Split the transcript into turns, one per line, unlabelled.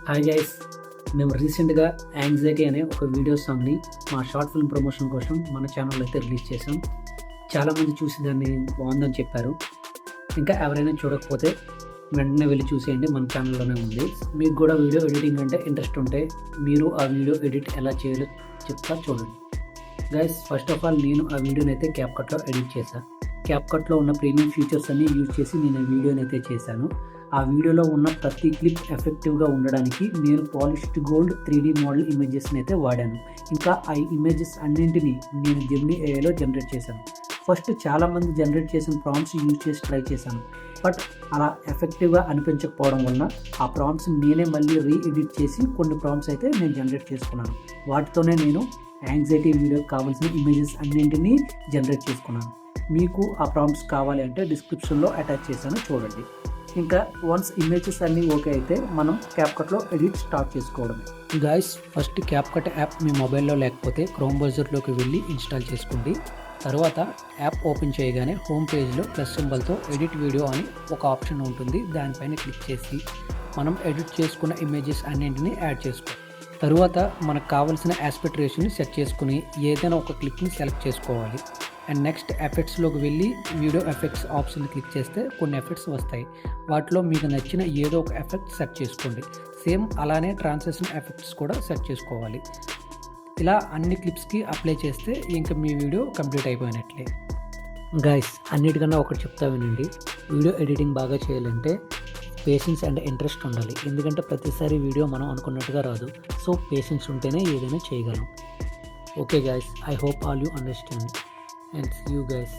Hi guys, మేము రీసెంట్గా anxiety అనే ఒక వీడియో సాంగ్ని మా షార్ట్ ఫిల్మ్ ప్రమోషన్ కోసం మన ఛానల్లో అయితే రిలీజ్ చేసాం. చాలామంది చూసి దాన్ని బాగుందని చెప్పారు. ఇంకా ఎవరైనా చూడకపోతే వెంటనే వెళ్ళి చూసేయండి, మన ఛానల్లోనే ఉంది. మీకు కూడా వీడియో ఎడిటింగ్ అంటే ఇంట్రెస్ట్ ఉంటే మీరు ఆ వీడియో ఎడిట్ ఎలా చేయాలో చెప్తా చూడండి. గైస్, ఫస్ట్ ఆఫ్ ఆల్ నేను ఆ వీడియోని అయితే క్యాప్కట్లో ఎడిట్ చేశాను. క్యాప్కట్లో ఉన్న ప్రీమియం ఫీచర్స్ అన్నీ యూజ్ చేసి నేను ఆ వీడియోని అయితే చేశాను. ఆ వీడియోలో ఉన్న ప్రతి క్లిప్ ఎఫెక్టివ్గా ఉండడానికి నేను పాలిష్డ్ గోల్డ్ 3D మోడల్ ఇమేజెస్ని అయితే వాడాను. ఇంకా ఆ ఇమేజెస్ అన్నింటినీ నేను జెమినీ ఏఐలో జనరేట్ చేశాను. ఫస్ట్ చాలామంది జనరేట్ చేసిన ప్రాంప్ట్స్ యూజ్ చేసి ట్రై చేశాను, బట్ అలా ఎఫెక్టివ్గా అనిపించకపోవడం వలన ఆ ప్రాంప్ట్స్ నేనే మళ్ళీ రీఎడిట్ చేసి కొన్ని ప్రాంప్ట్స్ అయితే నేను జనరేట్ చేసుకున్నాను. వాటితోనే నేను యాంగ్జైటీ వీడియోకి కావాల్సిన ఇమేజెస్ అన్నింటినీ జనరేట్ చేసుకున్నాను. మీకు ఆ ప్రాంప్ట్స్ కావాలి అంటే డిస్క్రిప్షన్లో అటాచ్ చేశాను, చూడండి. ఇంకా వన్స్ ఇమేజెస్ అన్నీ ఓకే అయితే మనం క్యాప్కట్లో ఎడిట్ స్టార్ట్ చేసుకోవడమే. గాయస్, ఫస్ట్ క్యాప్కట్ యాప్ మీ మొబైల్లో లేకపోతే క్రోమ్ బ్రౌజర్లోకి వెళ్ళి ఇన్స్టాల్ చేసుకోండి. తర్వాత యాప్ ఓపెన్ చేయగానే హోమ్ పేజ్లో ప్లస్ సింబల్తో ఎడిట్ వీడియో అని ఒక ఆప్షన్ ఉంటుంది. దానిపైన క్లిక్ చేసి మనం ఎడిట్ చేసుకున్న ఇమేజెస్ అన్నింటినీ యాడ్ చేసుకోవాలి. తరువాత మనకు కావాల్సిన ఆస్పెక్ట్ రేషియోని సెట్ చేసుకుని ఏదైనా ఒక క్లిప్ని సెలెక్ట్ చేసుకోవాలి. అండ్ నెక్స్ట్ ఎఫెక్ట్స్లోకి వెళ్ళి వీడియో ఎఫెక్ట్స్ ఆప్షన్ క్లిక్ చేస్తే కొన్ని ఎఫెక్ట్స్ వస్తాయి. వాటిలో మీకు నచ్చిన ఏదో ఒక ఎఫెక్ట్ సెట్ చేసుకోండి. సేమ్ అలానే ట్రాన్సిషన్ ఎఫెక్ట్స్ కూడా సెట్ చేసుకోవాలి. ఇలా అన్ని క్లిప్స్కి అప్లై చేస్తే ఇంకా మీ వీడియో కంప్లీట్ అయిపోయినట్లే. గైస్, అన్నిటికన్నా ఒకటి చెప్తా వినండి. వీడియో ఎడిటింగ్ బాగా చేయాలంటే పేషెన్స్ అండ్ ఇంట్రెస్ట్ ఉండాలి. ఎందుకంటే ప్రతిసారి వీడియో మనం అనుకున్నట్టుగా రాదు. సో పేషెన్స్ ఉంటేనే ఏదైనా చేయగలం. Okay guys, I hope all you understand and see you guys.